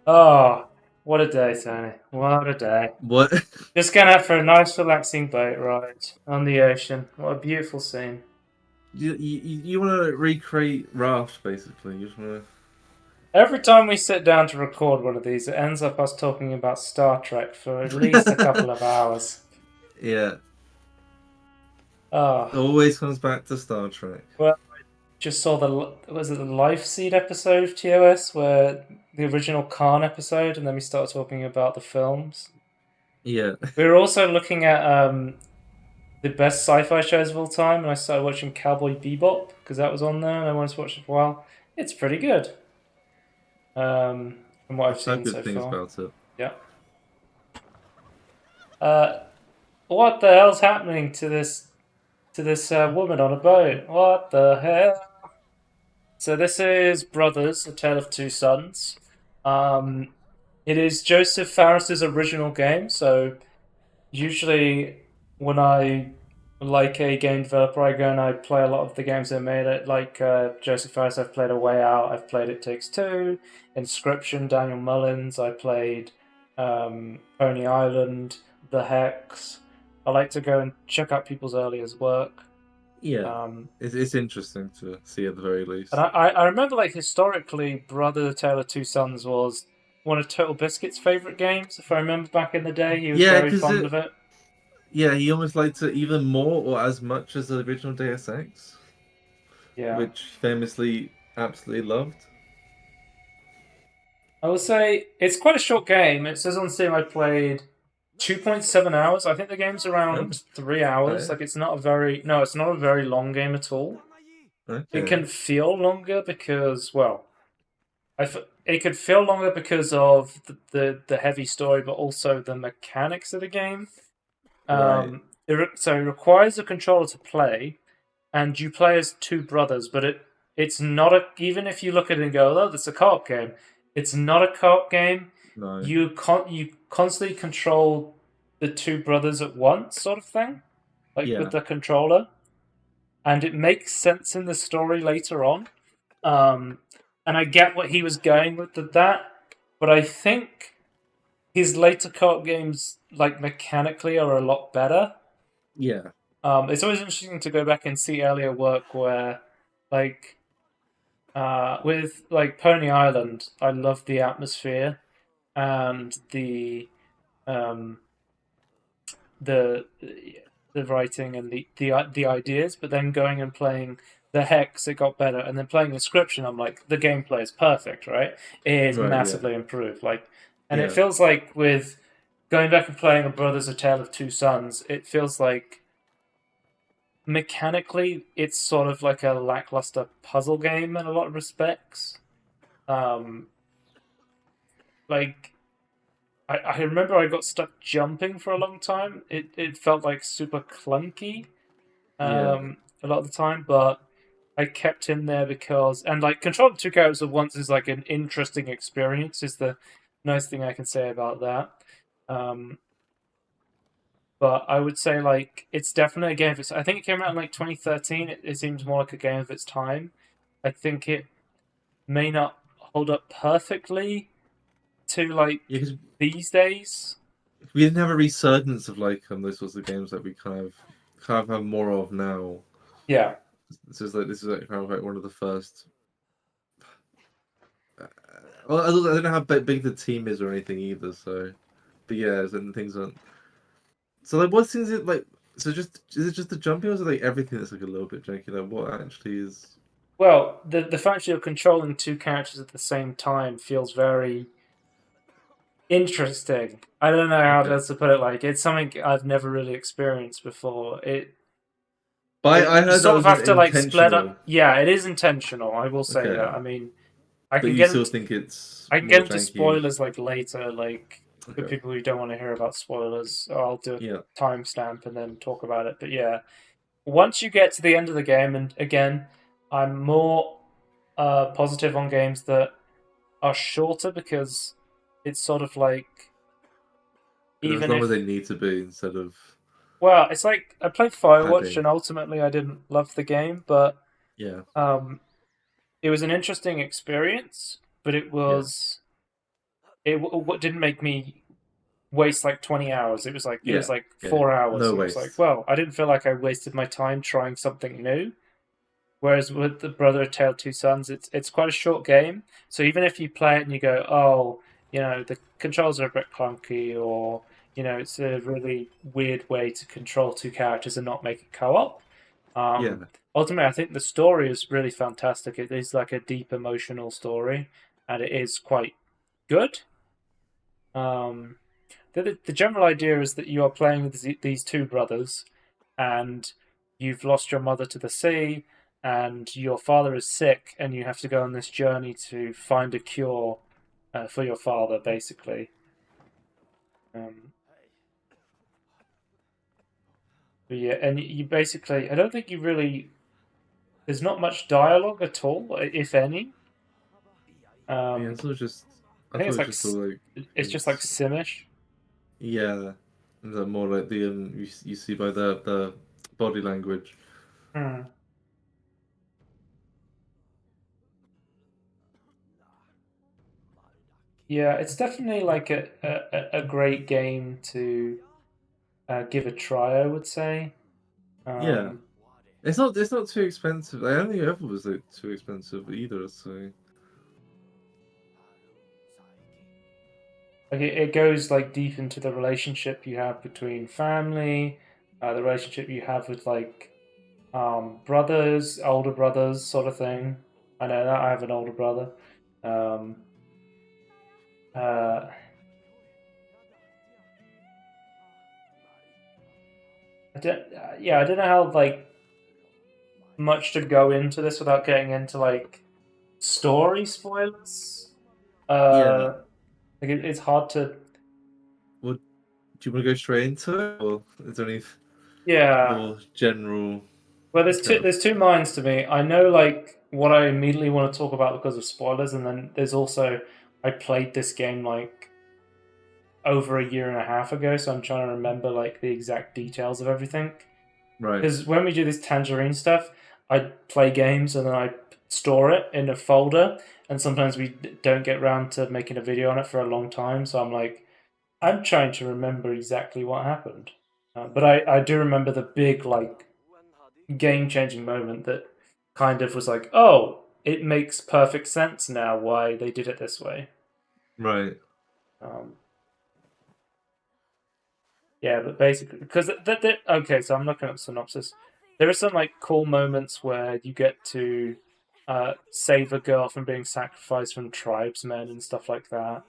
Oh, what a day, Tony. What a day. What? Just going out for a nice, relaxing boat ride on the ocean. What a beautiful scene. You want to recreate Raft, basically. You just want Every time we sit down to record one of these, it ends up us talking about Star Trek for at least a couple to. of hours. Yeah, Oh, always comes back to Star Trek. well, just saw was it the Life Seed episode of TOS where the original Khan episode, and then we started talking about the films. Yeah. We were also looking at the best sci-fi shows of all time, and I started watching Cowboy Bebop because that was on there, and I wanted to watch it for a while. It's pretty good, from what I've I've heard seen good so things far. about it. Yeah. Uh, what the hell's happening to this woman on a boat? What the hell? So this is Brothers: A Tale of Two Sons. Um, it is Joseph Fares's original game, so usually when I like a game developer, I go and I play a lot of the games they made. It like Joseph Fares, I've played A Way Out, I've played It Takes Two, Inscription, Daniel Mullins. I played Pony Island, The Hex. I like to go and check out people's earlier work. Yeah, Um, it's interesting to see at the very and least. I remember like historically, Brother the Tale of Two Sons was one of Total Biscuit's favorite games. If I remember back in the day, he was Yeah, very because fond it. of it. Yeah, he almost liked it even more or as much as the original Deus Ex, Yeah. which famously absolutely loved. I will say it's quite a short game. It says on Steam I played 2.7 hours. I think the game's Oh, around 3 hours. okay. Like it's not a very no, it's not a very long game at all. It Okay. can feel longer because well, it could feel longer because of the heavy story, but also the mechanics of the game. Right. So it requires a controller to play, and you play as two brothers, but it's not a even if you look at it and go, oh, that's a co-op game. It's not a co-op game. No. You constantly control the two brothers at once, sort of thing, like with Yeah. the controller, and it makes sense in the story later on. Um, and I get what he was going with that, but I think his later co-op games, like mechanically, are a lot better. Yeah. It's always interesting to go back and see earlier work where, like, with like Pony Island, I love the atmosphere and um, the the writing and the ideas. But then going and playing the Hex, it got better, and then playing Inscription, I'm like, the gameplay is perfect, right? It is Right. Yeah. massively improved, like, and it Yeah. feels like with going back and playing A Brothers: A Tale of Two Sons, it feels like mechanically, it's sort of like a lackluster puzzle game in a lot of respects. Um, like I remember I got stuck jumping for a long time. It felt like super clunky Yeah. a lot of the time, but I kept in there because and like controlling two characters at once is like an interesting experience. Is the nice thing I can say about that. Um, but I would say like it's definitely a game of its. I think it came out in like 2013. It seems more like a game of its time. I think it may not hold up perfectly to Yeah. like Because these days. we didn't have a resurgence of like those sorts of games that we kind of have more of now. Yeah, This is like kind of like one of the first. Uh, well, I don't know how big the team is or anything either. So, but yeah, certain things aren't. So like, what things it like? So just is it just the jumping, or is it like everything that's like a little bit janky? Like, what actually is? well, the fact you're controlling two characters at the same time feels very interesting. I don't know how Okay, else to put it. Like it's something I've never really experienced before. but I You heard that sort of was have to like split intentional. up. Yeah, it is intentional. I will say Okay, that. I mean, I but can you get still into think it's I can get more into janky? spoilers like later, like for Okay, people who don't want to hear about spoilers. I'll do yeah, a timestamp and then talk about it. But yeah, once you get to the end of the game, and again, I'm more positive on games that are shorter because it's sort of like as even long as if they need to be instead of well, it's like I played Firewatch padding. and ultimately I didn't love the game, but Yeah, um, it was an interesting experience. But it yeah, was didn't make me waste like 20 hours. It was Yeah, like yeah. 4 hours, No and it was like, waste. well, I didn't feel like I wasted my time trying something new. Whereas with the Brother of Tale Two Sons, it's quite a short game. So even if you play it and you go, oh, the controls are a bit clunky, or it's a really weird way to control two characters and not make it co-op. Yeah. Ultimately, I think the story is really fantastic. It is like a deep emotional story, and it is quite good. Um, the general idea is that you are playing with these two brothers, and you've lost your mother to the sea, and your father is sick, and you have to go on this journey to find a cure for your father, basically. Um, but yeah, and you basically, I don't think you really, there's not much dialogue at all, if any. Yeah, Um, it's all just. I I think thought it was just all like it's just like things. Simish. Yeah, the more like the you see by the body language. Hmm. Yeah, it's definitely like a great game to give a try, I would say. Yeah, Um, it's not too expensive. I don't think it ever was like too expensive either. So like it goes like deep into the relationship you have between family, the relationship you have with like brothers, older brothers, sort of thing. I know that I have an older brother. Um, uh, yeah, I don't know how like much to go into this without getting into like story spoilers. yeah, Like it's hard to. what do you want to go straight into it, or is there any Yeah. more general Well, kind of? there's two minds to me. I know like what I immediately want to talk about because of spoilers, and then there's also I played this game like over a year and a half ago, so I'm trying to remember like the exact details of everything. Right, Because when we do this Tangerine stuff, I play games and then I store it in a folder, and sometimes we don't get around to making a video on it for a long time. So I'm like, I'm trying to remember exactly what happened. But I do remember the big like game changing moment that kind of was like, oh, it makes perfect sense now why they did it this way. right. Um, yeah, but basically, because okay, so I'm looking at the synopsis. There are some like cool moments where you get to save a girl from being sacrificed from tribesmen and stuff like that,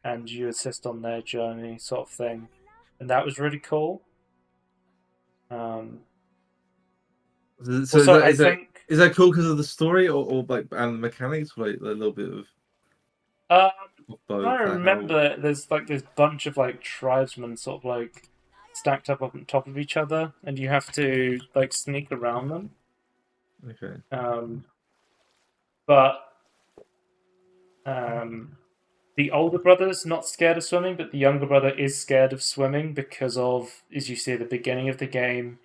and you assist on their journey, sort of thing, and that was really cool. Um, So Also, I think is that cool because of the story, or like and the mechanics, like a little bit uh, of I both? Like how? remember there's like this bunch of like tribesmen sort of like stacked up on top of each other, and you have to like sneak around them. Okay. Um, but um, the older brother's not scared of swimming, but the younger brother is scared of swimming because of, as you see at the beginning of the game,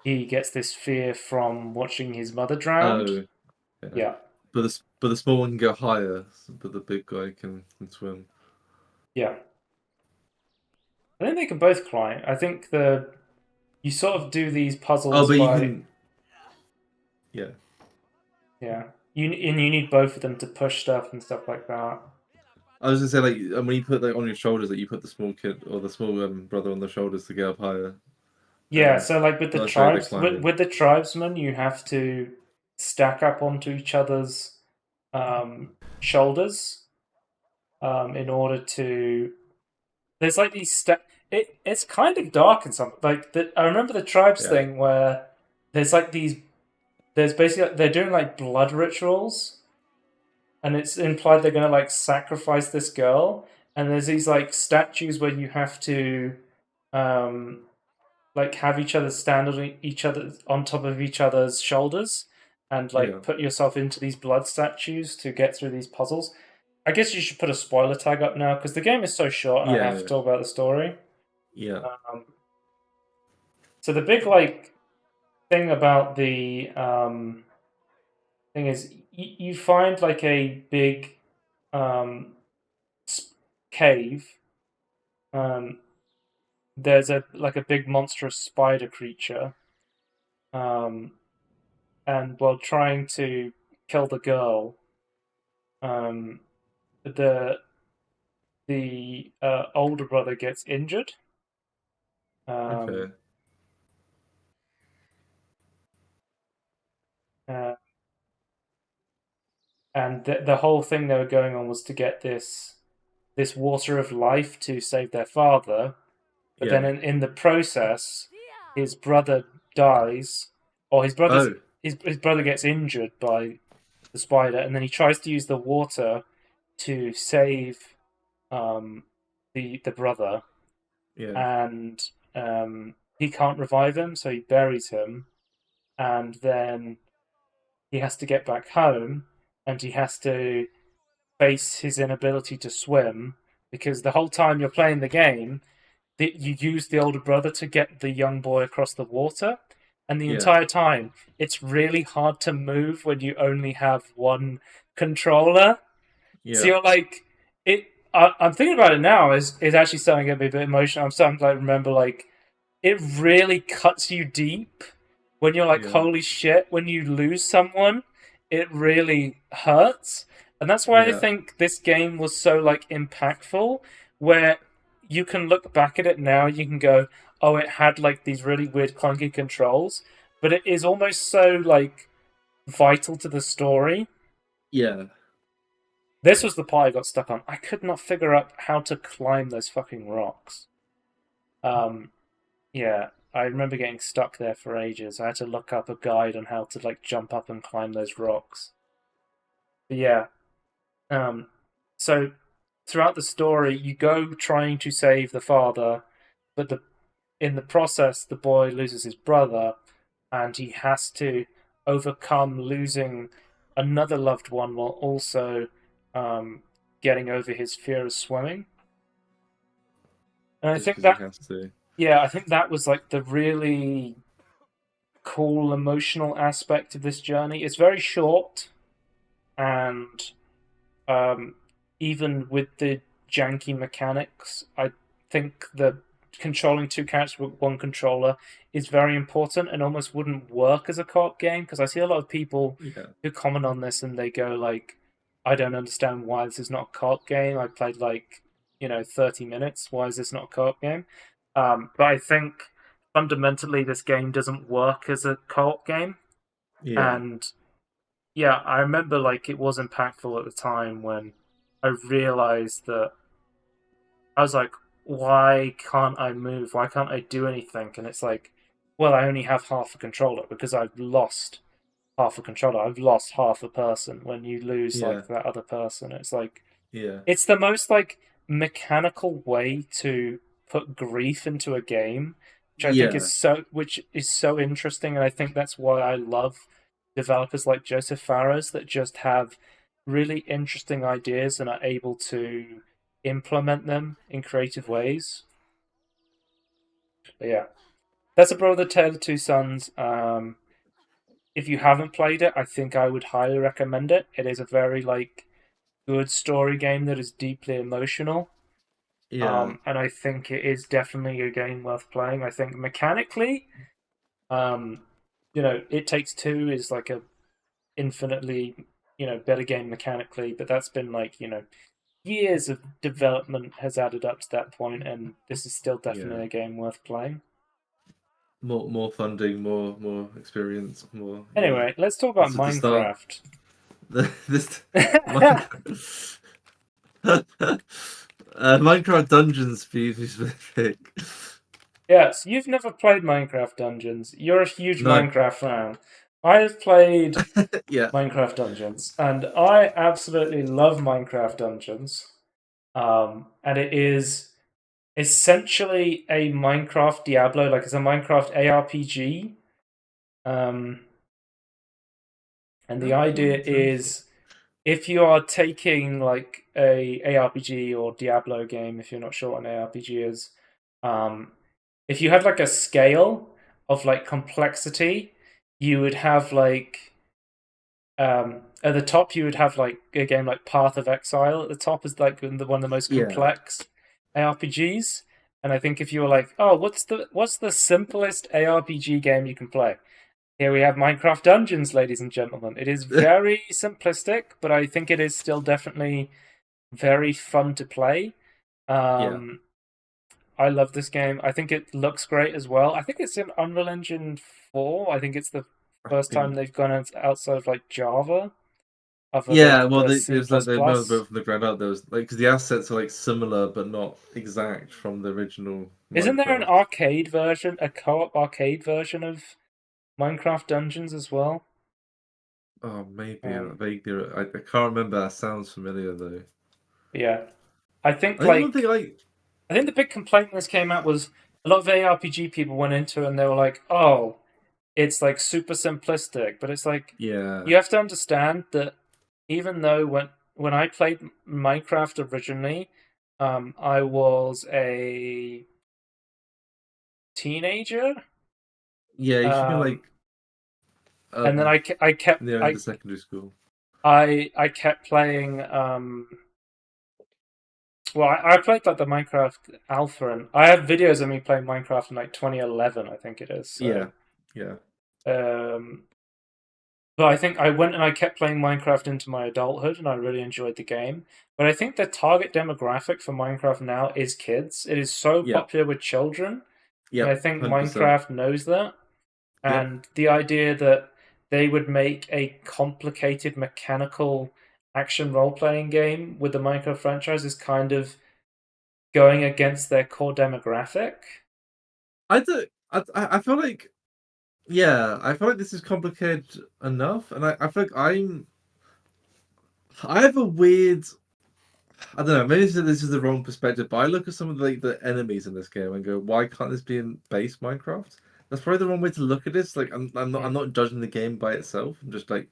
he gets this fear from watching his mother drowned. Oh, yeah. Yeah, But the small one can go higher, but the big guy can swim. yeah. I think they can both climb. I think the you sort of do these Oh, puzzles but you by can. Yeah. yeah. You need both of them to push stuff and stuff like that. I was gonna say like when you put like on your shoulders, like you put the small kid or the small brother on the shoulders to get up higher, Yeah, and so like with that's like the with climbing. the tribesmen, you have to stack up onto each other's shoulders in order to. There's like these step. It's kind of dark and something like that. I remember the tribes Yeah. thing where there's like these. There's basically they're doing like blood rituals, and it's implied they're gonna like sacrifice this girl. And there's these like statues where you have to um like have each other stand on each other on top of each other's shoulders and Yeah. like put yourself into these blood statues to get through these puzzles. I guess you should put a spoiler tag up now because the game is so short and I have to Yeah. talk about the story. Yeah. Um, so the big like thing about the thing is you find like a big um, cave. Um, there's a big monstrous spider creature. Um, and while trying to kill the girl, um, the older brother gets injured. Um, Okay. uh, and the whole thing they were going on was to get this water of life to save their father. But then Yeah. in the process, his brother dies, or Oh, his brother gets injured by the spider, and then he tries to use the water to save um, the brother, yeah. and he can't revive him, so he buries him, and then he has to get back home, and he has to face his inability to swim because the whole time you're playing the game, you use the older brother to get the young boy across the water, and the Yeah. entire time it's really hard to move when you only have one controller. So Yeah. you're like, it. I'm thinking about it now. Is actually starting to get me a bit emotional. I'm starting to like remember like it really cuts you deep when you're like, Yeah. holy shit, when you lose someone, it really hurts. And that's why I Yeah. think this game was so like impactful, where you can look back at it now, you can go, oh, it had like these really weird clunky controls, but it is almost so like vital to the story. Yeah. This was the part I got stuck on. I could not figure out how to climb those fucking rocks. Um, Yeah, I remember getting stuck there for ages. I had to look up a guide on how to like jump up and climb those rocks. But yeah, um, so throughout the story, you go trying to save the father, but in the process, the boy loses his brother, and he has to overcome losing another loved one while also um, getting over his fear of swimming. And I Just think because he that, has to. yeah, I think that was like the really cool emotional aspect of this journey. It's very short, and um, even with the janky mechanics, I think that controlling two characters with one controller is very important and almost wouldn't work as a co-op game because I see a lot of people Yeah. who comment on this and they go like, "I don't understand why this is not a co-op game. I played like 30 minutes. Why is this not a co-op game?" But I think fundamentally this game doesn't work as a co-op game, Yeah. and yeah, I remember like it was impactful at the time when I realized that I was like, why can't I move? Why can't I do anything? And it's like, well, I only have half a controller because I've lost half a controller. I've lost half a person when you lose Yeah. like that other person. It's like Yeah. it's the most like mechanical way to put grief into a game, Yeah. which is so interesting, and I think that's why I love developers like Joseph Fares that just have really interesting ideas and are able to implement them in creative ways. But yeah, that's a Brother Tale of Two Sons. If you haven't played it, I think I would highly recommend it. It is a very like good story game that is deeply emotional. Yeah. And I think it is definitely a game worth playing. I think mechanically, um, It Takes Two is like a infinitely, better game mechanically, but that's been like, years of development has added up to that point, and this is still Yeah. definitely a game worth playing. More funding, more experience, more. Yeah. Anyway, let's talk about This is the start. Minecraft. This Minecraft. Minecraft Dungeons, to be specific. Yes, you've never played Minecraft Dungeons. You're a huge No. Minecraft fan. I've played Yeah. Minecraft Dungeons, and I absolutely love Minecraft Dungeons. And it is essentially a Minecraft Diablo, like it's a Minecraft ARPG. Um, and the Okay. idea Interesting. is if you are taking like a ARPG or Diablo game, if you're not sure what an ARPG is, um, if you had like a scale of like complexity, you would have like At the top, you would have like a game like Path of Exile. At the top is like one of the most Yeah. complex ARPGs. And I think if you were like, oh, what's the simplest ARPG game you can play? Here we have Minecraft Dungeons, ladies and gentlemen. It is very simplistic, but I think it is still definitely very fun to play. Yeah. Um, I love this game. I think it looks great as well. I think it's in Unreal Engine 4. I think it's the I first time think. they've gone outside of like Java, other Yeah, than well, the it C++. was like they might as well from the ground up. There was like because the assets are like similar but not exact from the original Isn't there an Minecraft. arcade version, a co-op arcade version of Minecraft Dungeons as well? Oh, maybe Um, vaguely. I can't remember. That sounds familiar though. yeah, I think I think one thing like like I think the big complaint when this came out was a lot of ARPG people went into it and they were like, "Oh, it's like super simplistic," but it's like yeah you have to understand that even though when I played Minecraft originally, I was a teenager, you should be um, like and then um I kept near into secondary school. I kept playing. Well, I played like the Minecraft alpha, and I have videos of me playing Minecraft in like 2011, I think it is. So, Yeah, yeah, um, but I think I went and I kept playing Minecraft into my adulthood, and I really enjoyed the game. But I think the target demographic for Minecraft now is kids. It is so yep, popular with children, and I yep, think 100%. Minecraft knows that. Yep. And the idea that they would make a complicated mechanical action role playing game with the Minecraft franchise is kind of going against their core demographic. I don't. I feel like I feel like this is complicated enough, and I feel like I have a weird. I don't know. Maybe this is the wrong perspective, but I look at some of the enemies in this game and go, "Why can't this be in base Minecraft?" That's probably the wrong way to look at this. Like, I'm Mm, not judging the game by itself. I'm just like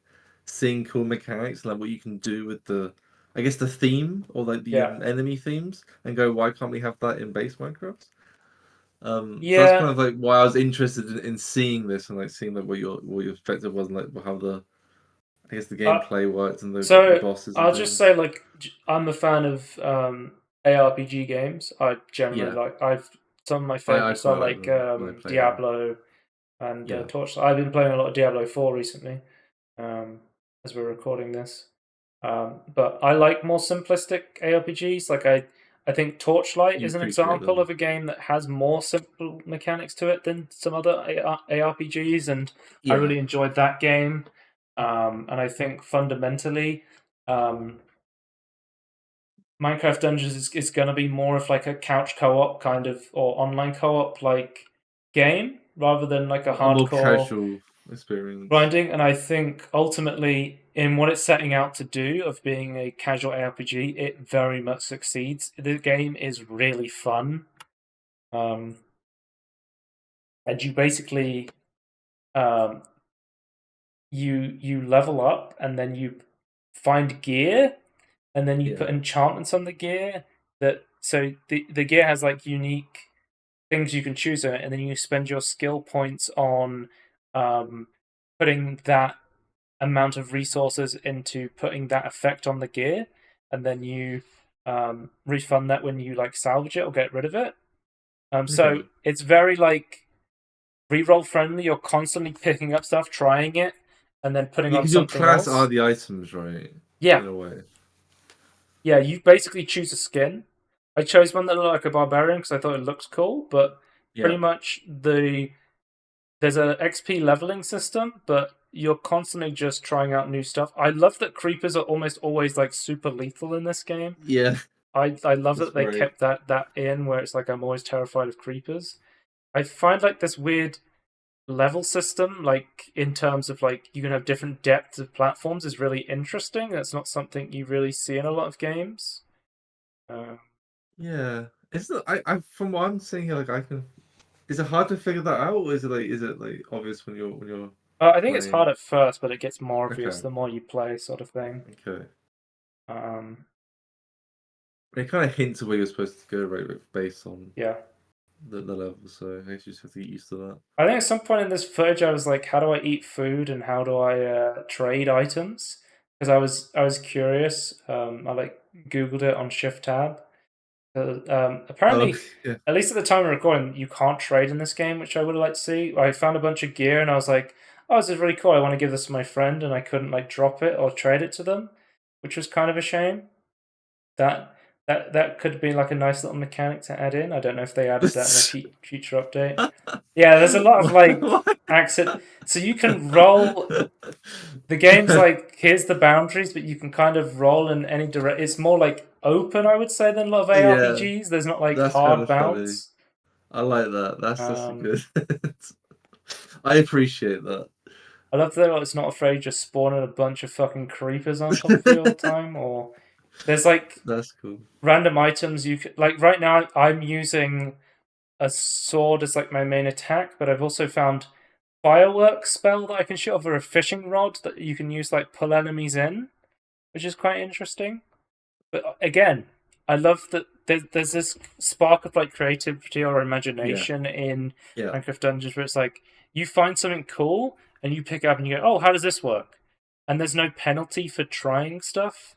seeing cool mechanics, like what you can do with I guess the theme or like the yeah, enemy themes, and go, "Why can't we have that in base Minecraft?" So that's kind yeah. of like why I was interested in seeing this and like seeing like what your perspective was and like how I guess the Uh, gameplay worked and the so bosses and I'll just things. say, like, I'm a fan of ARPG games. I generally Yeah, like. I've Some of my I favorites are quite like like them when I play them. Diablo and Yeah, Torch. I've been playing a lot of Diablo 4 recently, as we're recording this. But I like more simplistic ARPGs. Like I think Torchlight you is an appreciate example them. of a game that has more simple mechanics to it than some other ARPGs, and I Yeah, really enjoyed that game. And I think fundamentally, um, Minecraft Dungeons is going to be more of like a couch co-op kind of or online co-op like game rather than like a a more hardcore casual experience. grinding, and I think ultimately in what it's setting out to do of being a casual ARPG, it very much succeeds. The game is really fun, um, and you basically um, you level up, and then you find gear, and then you put Yeah, enchantments on the gear. That so the gear has like unique things you can choose in it, and then you spend your skill points on um, putting that amount of resources into putting that effect on the gear, and then you refund that when you like salvage it or get rid of it. So okay. it's very like reroll friendly. You're constantly picking up stuff, trying it, and then putting Yeah, on because your something class are else. the items, right? Yeah, In a way. yeah. You basically choose a skin. I chose one that looked like a barbarian because I thought it looks cool, but pretty Yeah, much there's a XP leveling system, but you're constantly just trying out new stuff. I love that creepers are almost always like super lethal in this game. yeah, I love that's that they great. kept that in where it's like I'm always terrified of creepers. I find like this weird level system, like in terms of like you can have different depths of platforms, is really interesting. That's not something you really see in a lot of games. Uh, Yeah, it's not. I from what I'm seeing here, like I can. Is it hard to figure that out, or is it like obvious when you're I think it's hard playing? at first, but it gets more obvious Okay, the more you play, sort of thing. okay. Um, It kind of hints at where you're supposed to go, right? Like, based on yeah. the level, so I guess you just have to get used to that. I think at some point in this footage, I was like, "How do I eat food and how do I trade items?" Because I was curious. I like Googled it on Shift Tab. Oh Apparently, yeah, at least at the time of recording, you can't trade in this game, which I would have liked to see. I found a bunch of gear and I was like, "Oh, this is really cool. I want to give this to my friend," and I couldn't like drop it or trade it to them, which was kind of a shame. That that could be like a nice little mechanic to add in. I don't know if they added that in a future update. Yeah, there's a lot of like why? accident. So you can roll. The game's like here's the boundaries, but you can kind of roll in any direct. It's more like open, I would say, than a lot of Yeah, ARPGs. There's not like that's kind hard of funny. bounce. I like that. That's a Um, good. I appreciate that. I love that it's not afraid of just spawning a bunch of fucking creepers on top of you all the time. Or there's like That's cool. random items you could like. Right now, I'm using a sword as like my main attack, but I've also found fireworks spell that I can shoot over a fishing rod that you can use like pull enemies in, which is quite interesting. But again, I love that there's this spark of like creativity or Yeah, imagination in yeah, Minecraft Dungeons where it's like you find something cool and you pick it up and you go, "Oh, how does this work?" And there's no penalty for trying stuff.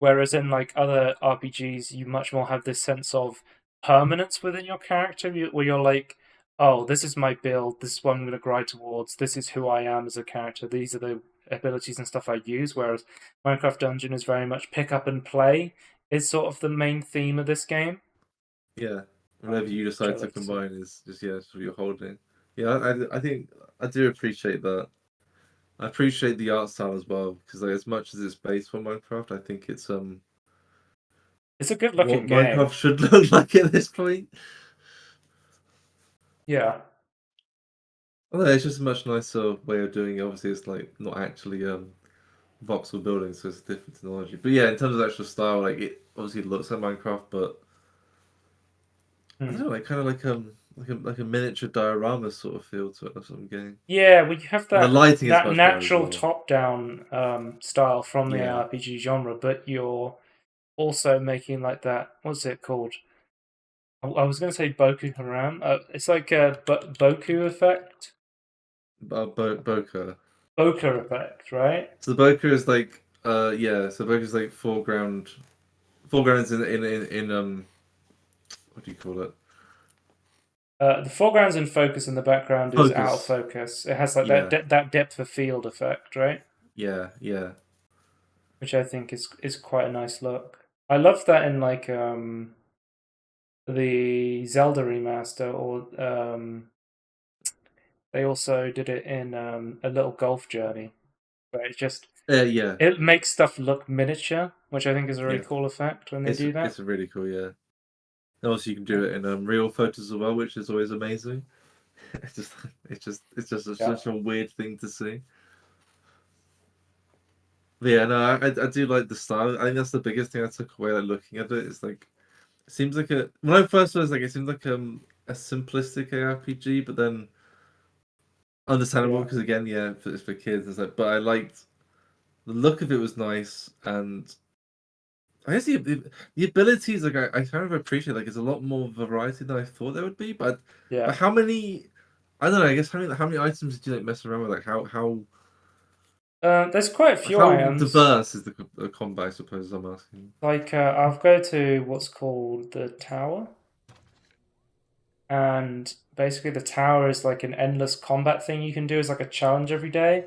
Whereas in like other RPGs, you much more have this sense of permanence within your character, where you're like, "Oh, this is my build. This is what I'm going to grind towards. This is who I am as a character. These are the abilities and stuff I use." Whereas Minecraft Dungeon is very much pick up and play is sort of the main theme of this game, yeah. Whatever you which I decide to like to see. combine is just yeah, it's what you're holding. Yeah, I think I do appreciate that. I appreciate the art style as well because like, as much as it's based on Minecraft, I think it's It's a good what looking game. Minecraft should look like at this point. Yeah, I don't know, it's just a much nicer way of doing it. Obviously, it's like not actually voxel building, so it's a different technology. But yeah, in terms of actual style, like it obviously looks like Minecraft, but I hmm. don't know, like kind of like a miniature diorama sort of feel to it. That's what I'm getting. Yeah. Well, you have And the that lighting is that much better as natural well. top down style from the Yeah, RPG genre, but you're also making like that. What's it called? I was going to say Boku Haram. It's like a Boku effect, bokeh. Bokeh effect, right? So the bokeh is like yeah, so bokeh is like foreground. Foreground is in what do you call it? The foreground's in focus and the background is out of Focus. focus. It has like that Yeah, that depth of field effect, right? yeah, yeah, Which I think is quite a nice look. I love that in like the Zelda remaster, or they also did it in a little golf journey. But it's just yeah, it makes stuff look miniature, which I think is a really yeah. cool effect when they do that. It's really cool. Yeah. And also, you can do Yeah. it in real photos as well, which is always amazing. It's just, Yeah. such a weird thing to see. But yeah, no, I do like the style. I think that's the biggest thing I took away, like looking at it. It's like it seems like a when I first was like it seems like a simplistic ARPG, but then understandable Yeah. because again, yeah, it's for kids. It's like, but I liked the look of it was nice, and I guess the abilities like I kind of appreciate like it's a lot more variety than I thought there would be. But Yeah. how many? I don't know. I guess how many items do you like mess around with? Like There's quite a few how items. diverse is the combat? I suppose I'm asking. Like I'll go to what's called the tower, and basically the tower is like an endless combat thing you can do as like a challenge every day,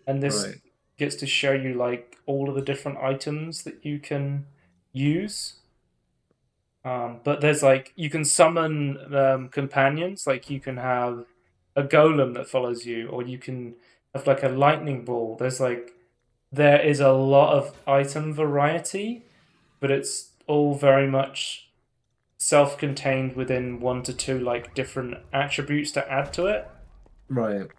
and this Right. gets to show you like all of the different items that you can use. But there's like you can summon companions, like you can have a golem that follows you, or you can have like a lightning ball. There is a lot of item variety, but it's all very much self-contained within one to two like different attributes to add to it. Right.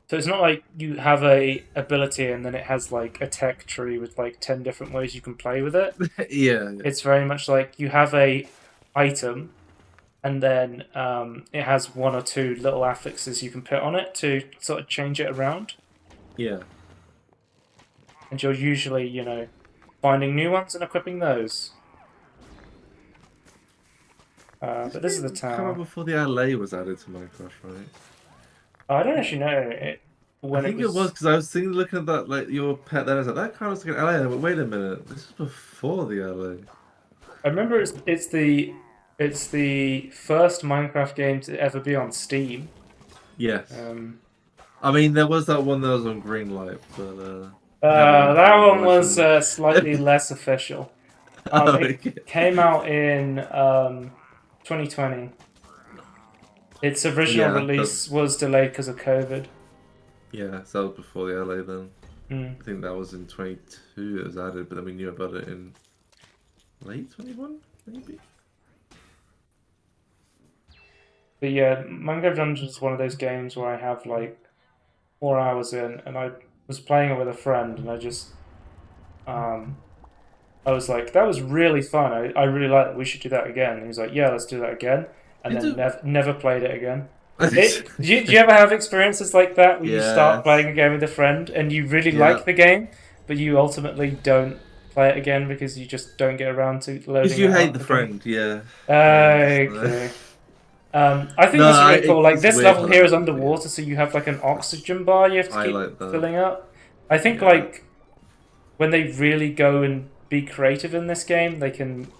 So it's not like you have a ability and then it has like a tech tree with like 10 different ways you can play with it. Yeah. Yeah. It's very much like you have a item and then it has one or two little affixes you can put on it to sort of change it around. Yeah. And you're usually, finding new ones and equipping those. This But this is the game came out tower. before the LA was added to Minecraft, right? I don't actually know I when it think it was was. because I was thinking, looking at that, like your pet there, I was like, that kind of looks like an LA. But wait a minute, this is before the LA. I remember it's the first Minecraft game to ever be on Steam. Yes. Um, I mean, there was that one that was on Greenlight, but I haven't that had the one was version. slightly less official. Oh, It okay. came out in 2020. Its original Yeah, release was delayed because of COVID. yeah, so that was before the LA then. Mm. I think that was in 22 it was added, but then we knew about it in late 21, maybe? But yeah, Minecraft Dungeons is one of those games where I have like 4 hours in, and I was playing it with a friend, and um, I was like, that was really fun. I really like that. We should do that again. And he was like, yeah, let's do that again. And Did then you never played it again. do... Do you ever have experiences like that where you start playing Yes. a game with a friend and you really Yeah. like the game, but you ultimately don't play it again because you just don't get around to Because loading you it hate up the again? friend, yeah. I understand. Okay. I think No, this is really cool. Like it's this weird level how that here is happens, but yeah. underwater, so you have like an oxygen bar you have to I keep like that. filling up. I think Yeah. like when they really go and be creative in this game, they can.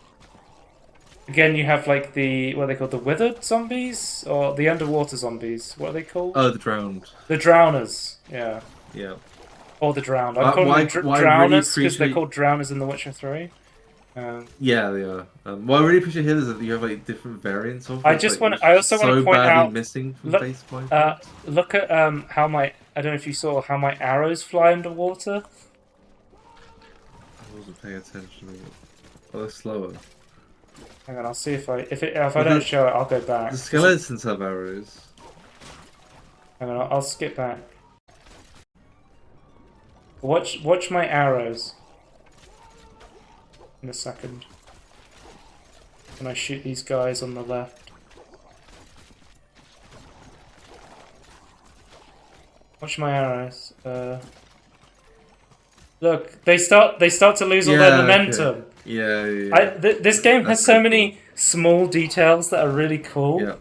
Again, you have like the what are they called, the withered zombies or the underwater zombies. What are they called? Oh, the drowned. The drowners. Yeah, Yeah. or the drowned. I'm calling them What I really drowners because they're appreciate... called drowners in The Witcher 3. Yeah, they are. What I really appreciate here is that you have like different variants of I which just like want. which I is also just want to so point badly out. missing from Look, base Minecraft. look at how my. I don't know if you saw how my arrows fly underwater. I wasn't paying attention. Oh, they're slower. Hang on, I'll see if I Well, don't show it, I'll go the back. skeletons have arrows. Hang on, I'll skip back. Watch my arrows. In a second. When I shoot these guys on the left. Watch my arrows. Look, they start to lose all their Yeah, okay. momentum. Yeah. This game has That's so pretty cool. many small details that are really cool. Yeah,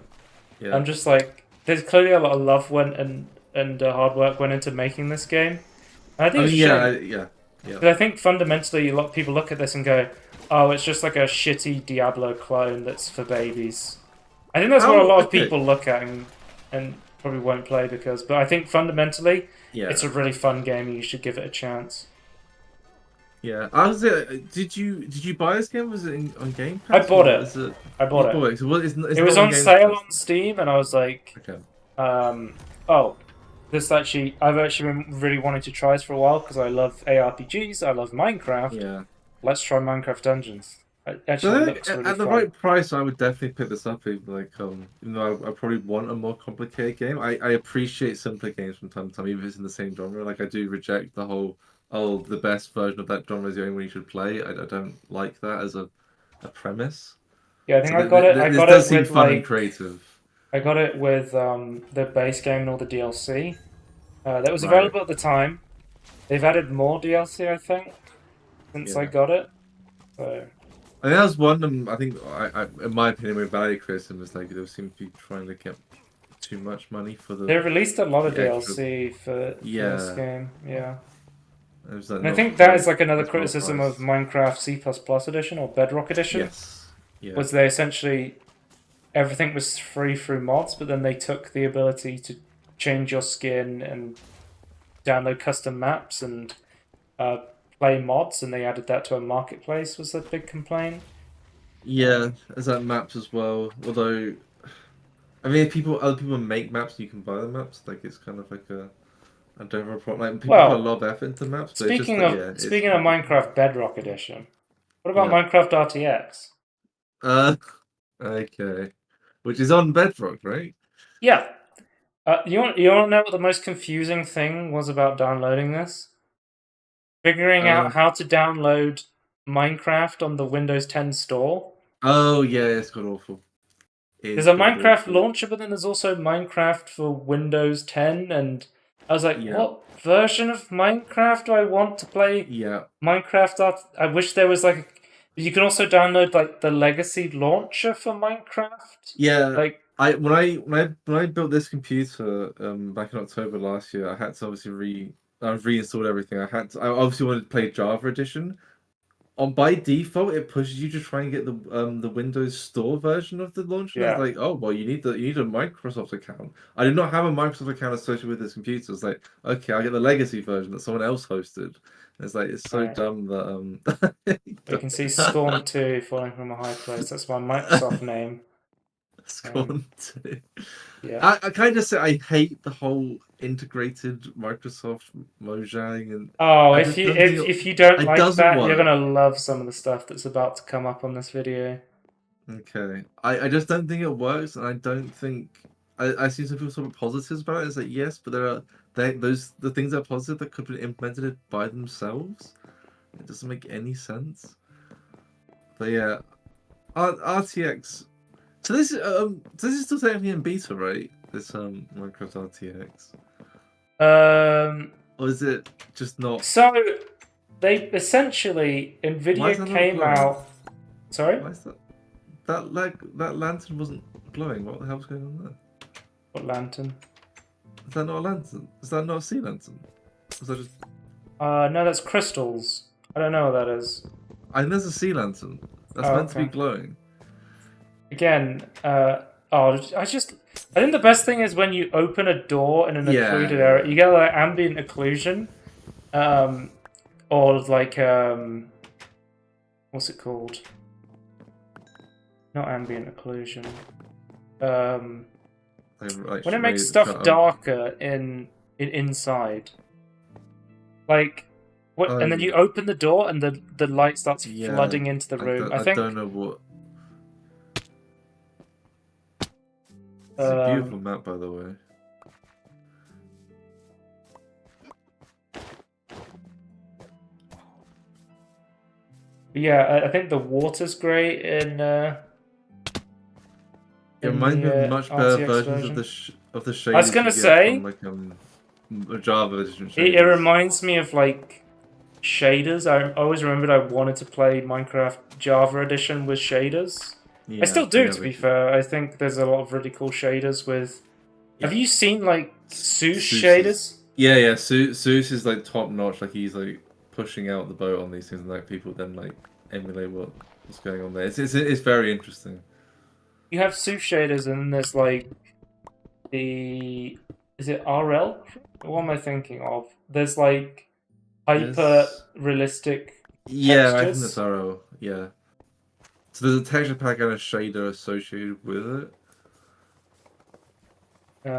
yeah. I'm just like, there's clearly a lot of love and hard work went into making this game. And I I think it's mean, a yeah, shame yeah. because I think fundamentally a lot of people look at this and go, "Oh, it's just like a shitty Diablo clone that's for babies." I think that's what a How? lot of Okay. people look at and probably won't play because. But I think fundamentally, Yeah, it's a really fun game and you should give it a chance. yeah. I was did you buy this game? Was it on Game I Pass bought or it. is it I you bought it. bought it? So what? It's It not was on on Games sale Pass. on Steam, and I was like, Okay. oh, I've actually been really wanting to try this for a while because I love ARPGs, I love Minecraft. Yeah. Let's try Minecraft Dungeons. It So actually I think looks really at the fun. right price, I would definitely pick this up. Even though I probably want a more complicated game, I appreciate simpler games from time to time, even if it's in the same genre. Like I do reject the whole, oh, the best version of that genre is the only one you should play. I don't like that as a premise. Yeah, I think So I got it. I this got does it seem with fun and like creative. I got it with the base game and all the DLC. That was Right. available at the time. They've added more DLC, I think, since I Yeah. got it. So I think that was one of them. I think, in my opinion, with value criticism is like they seem to be trying to get too much money for they released a lot of the extra. DLC for this Yeah, game. Yeah. it was like And I not think that is quite like another as well criticism of priced. Minecraft C++ edition or Bedrock edition Yes. Yeah. was they essentially everything was free through mods, but then they took the ability to change your skin and download custom maps and uh, play mods, and they added that to a marketplace. Was a big complaint. Yeah, as that maps as well. Although, I mean, if other people make maps, you can buy the maps. Like it's kind of like I don't have a problem. Like people put a Well, lot of effort into maps, but it's just that yeah, it's speaking of quite difficult. Minecraft Bedrock edition, what about Yeah. Minecraft RTX? Uh, okay. Which is on Bedrock, right? Yeah. You want to know what the most confusing thing was about downloading this? Figuring out Um. how to download Minecraft on the Windows 10 store. Oh yeah, it's got awful. There's It's a got Minecraft awful. launcher, but then there's also Minecraft for Windows 10, and I was like, Yeah. what version of Minecraft do I want to play? Yeah. Minecraft. I wish there was like You can also download like the legacy launcher for Minecraft. Yeah, Like, when I built this computer back in October last year, I had to obviously I've reinstalled everything. I obviously wanted to play Java Edition. On by default, it pushes you to try and get the Windows Store version of the launcher. It's yeah, like, oh well, you need a Microsoft account. I did not have a Microsoft account associated with this computer. It's like, okay, I get the legacy version that someone else hosted. It's like it's so right. dumb that You can see Scorn 2 falling from a high place. That's my Microsoft name. it's Um, gone to. yeah. I kind of say I hate the whole integrated Microsoft Mojang, and Oh, I if just you don't think if you don't it like doesn't that, you're work. gonna love some of the stuff that's about to come up on this video. Okay. I just don't think it works, and I don't think I see some people sort of positives about it. It's like yes, but those the things that are positive that could be implemented by themselves. It doesn't make any sense. But yeah, RTX. So this is still technically in beta, right? This Minecraft RTX, Um, or is it just not? so they essentially Why is Nvidia that not came glowing? out. Sorry, Why is that lantern wasn't glowing? What the hell's going on there? what lantern? Is that not a lantern? Is that not a sea lantern? Was that just No, that's crystals. I don't know what that is. I think there's a sea lantern that's Oh, meant to be okay. glowing. Again, I think the best thing is when you open a door in an Yeah, occluded area, yeah. you get like ambient occlusion, um, or like what's it called? Not ambient occlusion. Um, Like when it makes raise stuff shut up. darker in inside, like what, and then you Oh, open the door and the light starts yeah. flooding into the room. I I don't think. know what. This is a Um, beautiful map, by the way. yeah, I think the water's great It in reminds me of the much better RTX versions version. of the I was shaders you gonna get from say like Java edition it shaders. reminds me of like shaders. I always remembered I wanted to play Minecraft Java Edition with shaders. I Yeah, still do, yeah, to be fair. I think there's a lot of really cool shaders with. yeah. Have you seen like Seuss Seuss is shaders? yeah. Seuss is like top notch. Like he's like pushing out the boat on these things, and like people then like emulate what's going on there. It's very interesting. You have Seuss shaders, and then there's like the. Is it RL? What am I thinking of? There's like hyper There's realistic yeah, I think that's textures. RO. Yeah. So there's a texture pack and a shader associated with it.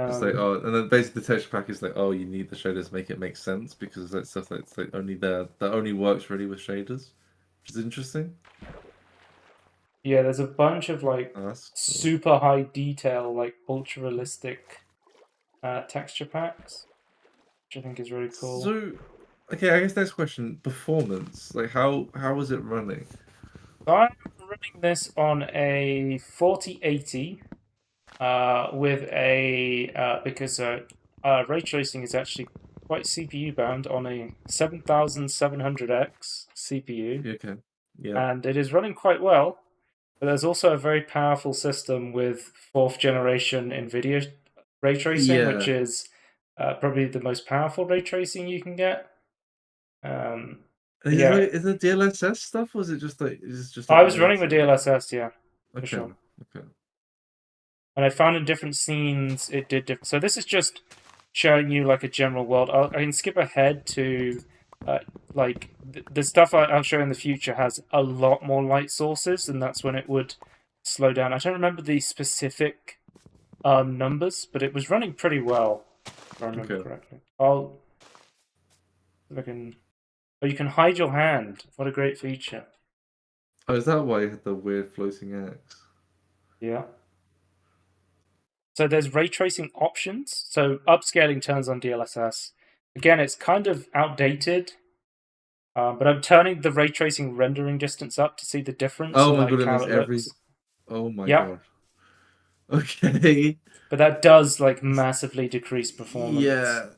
It's like Um, oh, and then basically the texture pack is like oh, you need the shaders to make it make sense because that stuff that's like only there that only works really with shaders, which is interesting. yeah, there's a bunch of like Oh, that's cool. super high detail, like ultra realistic texture packs, which I think is really cool. So, okay, I guess next question: performance. Like how was it running? So I'm running this on a 4080 with a because ray tracing is actually quite CPU bound on a 7700X CPU, You okay? Yeah. and it is running quite well. But there's also a very powerful system with fourth generation NVIDIA ray tracing, which Yeah. is probably the most powerful ray tracing you can get. Um, And but yeah, is it DLSS stuff, or is it just like I was running with native? DLSS, yeah, for Okay. sure. Okay. And I found in different scenes it did different. So this is just showing you like a general world. I can skip ahead to uh, like the stuff I'll show in the future has a lot more light sources, and that's when it would slow down. I don't remember the specific numbers, but it was running pretty well, if I remember Okay. correctly. I'll look in. Oh, you can hide your hand. What a great feature. Oh, is that why you had the weird floating axe? Yeah. So there's ray tracing options. So upscaling turns on DLSS. Again, it's kind of outdated, but I'm turning the ray tracing rendering distance up to see the difference Oh in my god, like it how makes it every. looks. Oh my Yep, god. Okay. but that does like massively decrease performance. Yeah.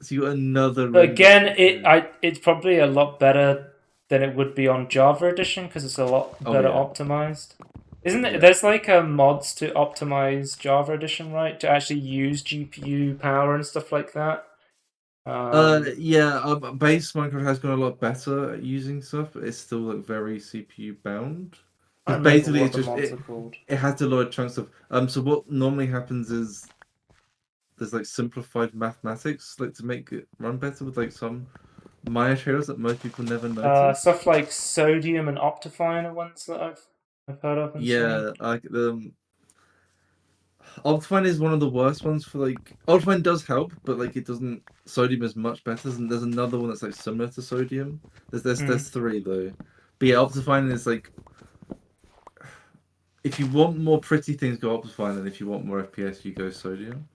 So you got another But render. again, Okay. it's probably a lot better. than it would be on Java Edition because it's a lot Oh better yeah, optimized. Isn't it? yeah. There's like mods to optimize Java Edition, right? To actually use GPU power and stuff like that. Yeah. Base Minecraft has gotten a lot better at using stuff, but it's still like very CPU bound. I Because don't remember basically, what it's the just mods are called. it has to load chunks of. So what normally happens is there's like simplified mathematics like to make it run better with like some minor trade-offs that most people never notice. Stuff like Sodium and Optifine are ones that I've heard of and seen. Yeah, like Optifine is one of the worst ones for like Optifine does help, but like it doesn't. Sodium is much better. And there's another one that's like similar to Sodium. There's Mm. three though. But yeah, Optifine is like if you want more pretty things, go Optifine, and if you want more FPS, you go Sodium.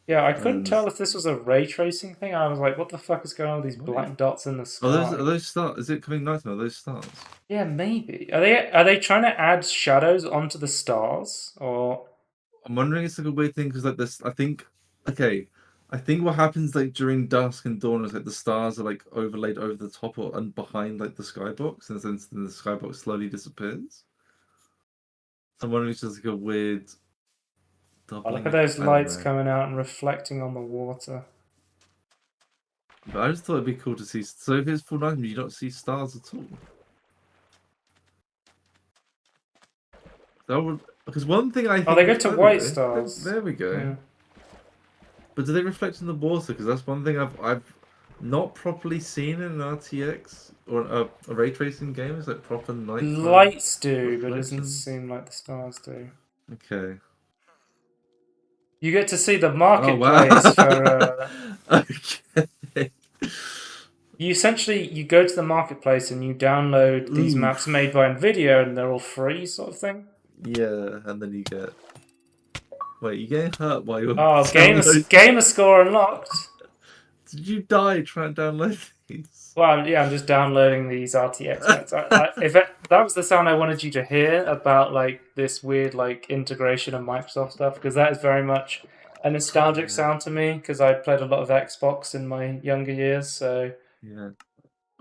Yeah, I couldn't And tell if this was a ray tracing thing. I was like, what the fuck is going on with these wait, black dots in the are sky? those stars? Is it coming night now? Are those stars? Yeah, maybe. Are they trying to add shadows onto the stars? Or I'm wondering it's like a weird thing because like this, I think, okay, I think what happens like during dusk and dawn is like the stars are like overlaid over the top or and behind like the skybox, and then the skybox slowly disappears. I'm wondering if it's just like a weird oh, look at doubling. those I don't lights know, coming out and reflecting on the water. but I just thought it'd be cool to see. So if it's full night, you don't see stars at all. That would because one thing I Oh, they think go is to there we white go, stars. there we go. Yeah. But do they reflect in the water? Because that's one thing I've not properly seen in an RTX or a ray tracing game. Is like proper nighttime Lights do, but it doesn't reflections. seem like the stars do. Okay. You get to see the Oh marketplace for wow. Okay. you essentially you go to the marketplace and you download these maps made Oof. by Nvidia and they're all free sort of thing. Yeah, and then you get. Wait, you getting hurt while you're Oh, downloading? gamer score unlocked. Did you die trying to download these? Well, yeah, I'm just downloading these RTX maps. That was the sound I wanted you to hear about like this weird like integration of Microsoft stuff, because that is very much a nostalgic Yeah, sound to me because I played a lot of Xbox in my younger years. So, yeah.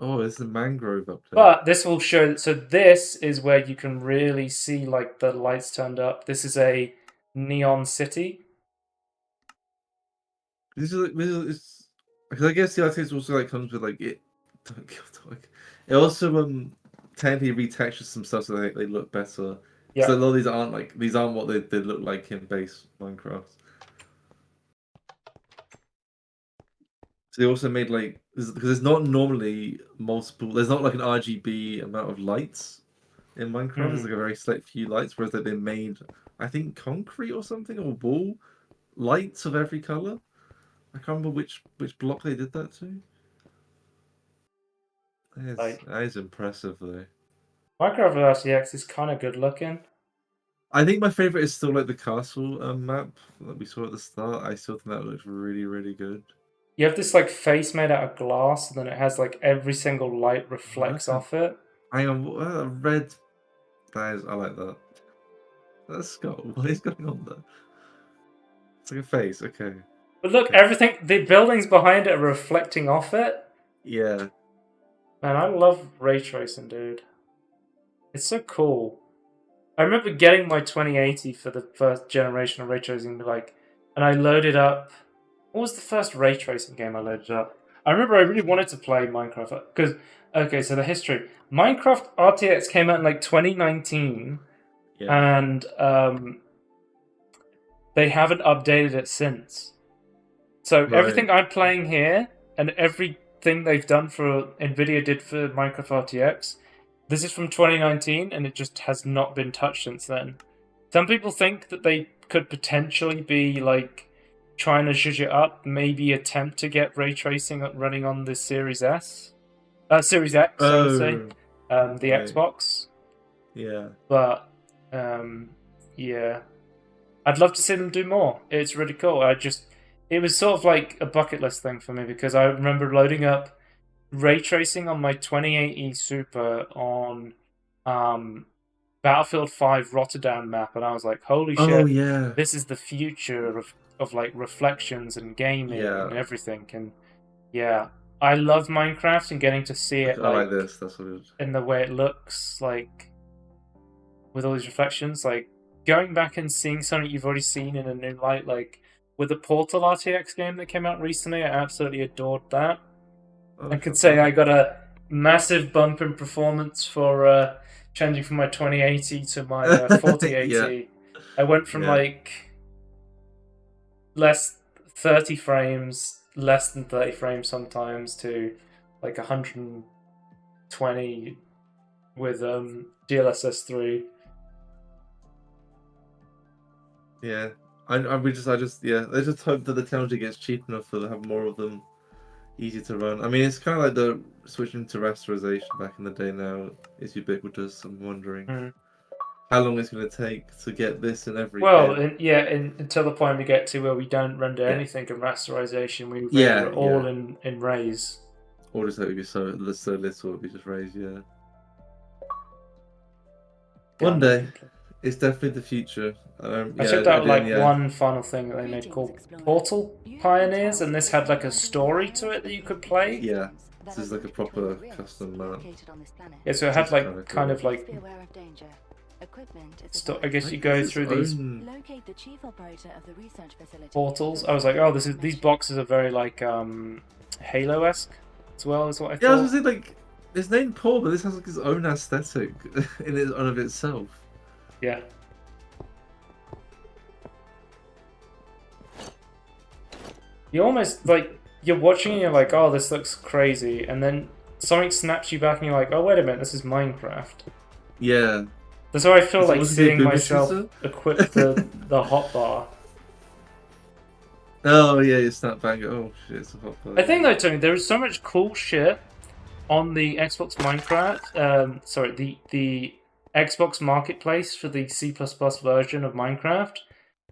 Oh, there's a mangrove up there. but this will show. So this is where you can really see like the lights turned up. This is a neon city. This is because I guess the artist also like comes with like it. Don't kill dog. It also technically retextures some stuff so they look better. Because Yeah. a lot of these aren't what they look like in base Minecraft. So they also made like because there's not normally multiple. There's not like an RGB amount of lights in Minecraft. There's Hmm. like a very select few lights, whereas like, they made I think concrete or something or wool lights of every color. I can't remember which block they did that to. Like That is impressive though. Minecraft RTX is kind of good looking. I think my favorite is still like the castle map that we saw at the start. I still think that looks really, really good. You have this like face made out of glass, and then it has like every single light Oh, reflects off it. hang on, red. That is, I like that. That's skull. What is going on there? It's like a face. Okay, But look, okay. everything, the buildings behind it are reflecting off it. Yeah. Man, I love ray tracing, dude. It's so cool. I remember getting my 2080 for the first generation of ray tracing, and I loaded up. What was the first ray tracing game I loaded up? I remember I really wanted to play Minecraft because, okay, so the history. Minecraft RTX came out in like 2019, Yeah. and they haven't updated it since. So Right. everything I'm playing here and everything they've done for Nvidia did for Minecraft RTX, this is from 2019 and it just has not been touched since then. Some people think that they could potentially be like trying to zhuzh it up, maybe attempt to get ray tracing running on the Series X, I would say, Oh. the Right. Xbox. Yeah. But yeah, I'd love to see them do more. It's really cool. It was sort of like a bucket list thing for me because I remember loading up ray tracing on my 2080 Super on um, Battlefield 5 Rotterdam map, and I was like, holy Oh shit, yeah. this is the future of like reflections and gaming Yeah. and everything. And yeah, I love Minecraft and getting to see it I like like this. That's what it is. in the way it looks, like with all these reflections, like going back and seeing something you've already seen in a new light, like with the Portal RTX game that came out recently. I absolutely adored that. Oh, I could shut say up. I got a massive bump in performance for changing from my 2080 to my Yeah, 4080. I went from yeah, like less 30 frames, less than 30 frames sometimes, to like 120 with DLSS 3. yeah. I just, yeah. I just hope that the technology gets cheap enough to have more of them easy to run. I mean, it's kind of like the switching to rasterization back in the day. Now is ubiquitous. I'm wondering Mm. how long it's going to take to get this in every Well, game. until the point we get to where we don't render Yeah, anything in rasterization, we render yeah, it yeah. all in raise. Or just that would be so little, it'd be just raised. Yeah. One Download day, complete. it's definitely the future. I Yeah, checked I out didn't. like Yeah, one final thing that they made called Portal Pioneers, and this had like a story to it that you could play. yeah. This is like a proper custom map. Yeah, so it This had is kind like of cool. I guess I you think go it's its through these own. portals. I was like, oh, these boxes are very like Halo-esque as well, is what I Yeah, I was thought. gonna say like it's named Paul, but this has like its own aesthetic in it on of itself. Yeah. You almost like you're watching and you're like, oh, this looks crazy, and then something snaps you back and you're like, oh, wait a minute, this is Minecraft. Yeah. That's how I feel Is it like was it a seeing boomer myself shooter? equip the hotbar. Oh yeah, you snap back. Oh shit, it's a hot bar. I think though, Tony, there is so much cool shit on the Xbox Minecraft. Sorry, the Xbox Marketplace for the C++ version of Minecraft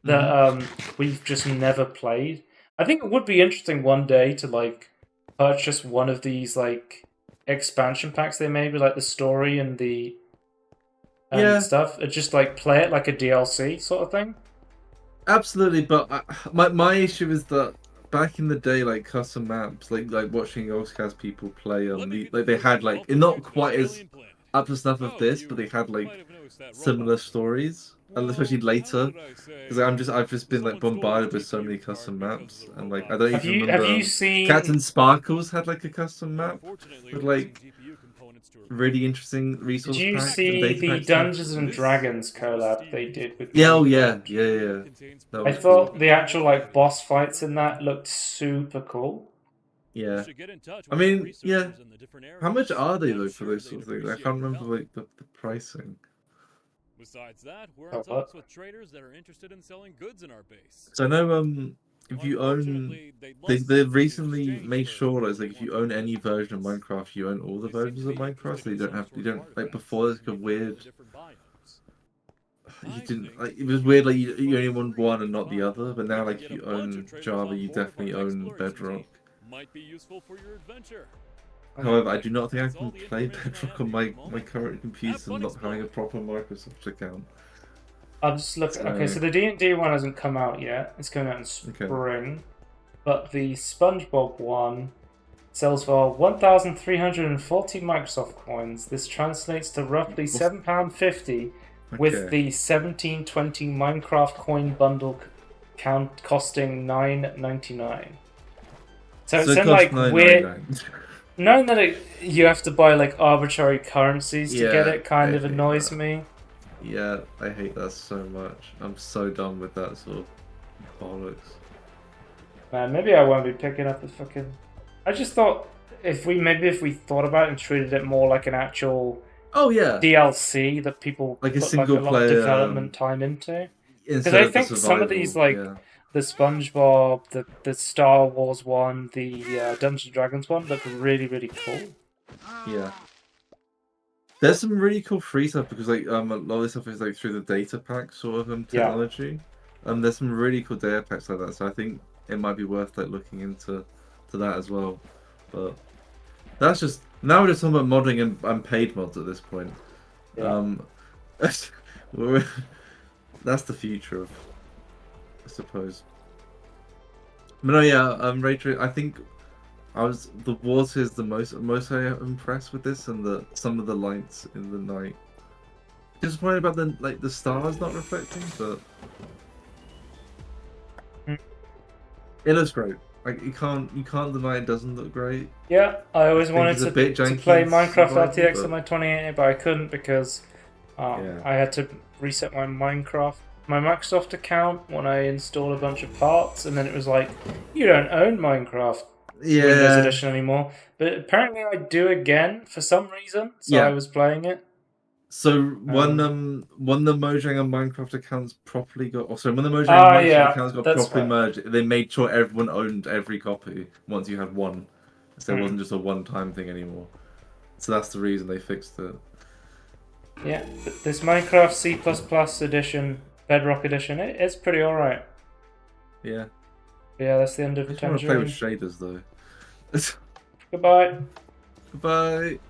that Mm-hmm. we've just never played. I think it would be interesting one day to like purchase one of these like expansion packs they made with like the story and the Yeah, stuff. And just like play it like a DLC sort of thing. absolutely. But my issue is that back in the day, like custom maps, like watching Oscars people play like they had like not quite as up to snuff of this, but they had like similar stories, and especially later. Because I've just been like bombarded with so many custom maps, and like I don't Have even you remember. seen Captain Sparkles had like a custom map with like really interesting Did resource you packs and see data the pack stuff. Dungeons and Dragons collab they did with Yeah, oh yeah, Minecraft? yeah, yeah, yeah. That I was cool. thought the actual like boss fights in that looked super cool. Yeah, I mean, yeah. How much are they though for those sort of things? I can't remember like the pricing. Besides that, we're on Oh, what? talks with traders that are interested in selling goods in our base. So I know if you own Unfortunately, they'd love they something in recently exchange made for sure that what it's they like if want you for own their any version of products. Minecraft, you own all the They seem versions to of be Minecraft. interested So in some you sort of don't like artifacts before that there's can like a be found in weird the different biomes. you I didn't think like it was that weird like if you only first want you one pick and a not the other, biome, but we now can like get if a you bunch of own traders Java, on you board of our definitely own exploration team. Bedrock. Might be useful for your adventure. However, I Anyway, do not think I that's can all the play information I Bedrock have on for you at the my moment. current Have computer, fun not having a exploring. proper Microsoft account. I'll just look. Okay, so So the D&D one hasn't come out yet. It's coming out in okay. spring, but the SpongeBob one sells for 1,340 Microsoft coins. This translates to roughly What's £7.50 with okay? the 1720 Minecraft coin bundle count costing $9.99. So So it's it in costs like weird. 9.99. Knowing that you have to buy like arbitrary currencies to get Yeah, it kind I of hate annoys that. me. Yeah, I hate that so much. I'm so done with that sort of bollocks. Man, maybe I won't be picking up the fucking. I just thought if we thought about it and treated it more like an actual Oh yeah, DLC that people like a put like a single lot of player development time into. Because instead I of the think some of these, survival. like Yeah, the SpongeBob, the Star Wars one, the Dungeons and Dragons one, look really really cool. yeah. There's some really cool free stuff because like a lot of this stuff is like through the data pack sort of Yeah, technology. There's some really cool data packs like that, so I think it might be worth like looking into that as well. But that's just now we're just talking about modding and paid mods at this point. yeah. Um, we're- that's the future of, I suppose. But no, yeah, Rachel, I think The water is the most I am impressed with this, and some of the lights in the night. Disappointed about the stars not reflecting, but Mm. it looks great. Like you can't deny it doesn't look great. Yeah, I always think wanted it's a bit to janky play in Minecraft survival, RTX but- on my 2080, but I couldn't because Yeah. I had to reset my Microsoft account when I installed a bunch of parts, and then it was like, you don't own Minecraft Windows Yeah. Edition anymore. But apparently I do again for some reason, so Yeah. I was playing it. So when the Mojang and Minecraft accounts properly got, when the Mojang Ah, and Minecraft yeah, accounts got that's properly right. merged, they made sure everyone owned every copy once you had one, so it Hmm. wasn't just a one-time thing anymore. So that's the reason they fixed it. Yeah, but this Minecraft C++ edition, Bedrock edition, it's pretty alright. Yeah. Yeah, that's the end I of just want to play with Tangerine. shaders though. Goodbye. Goodbye.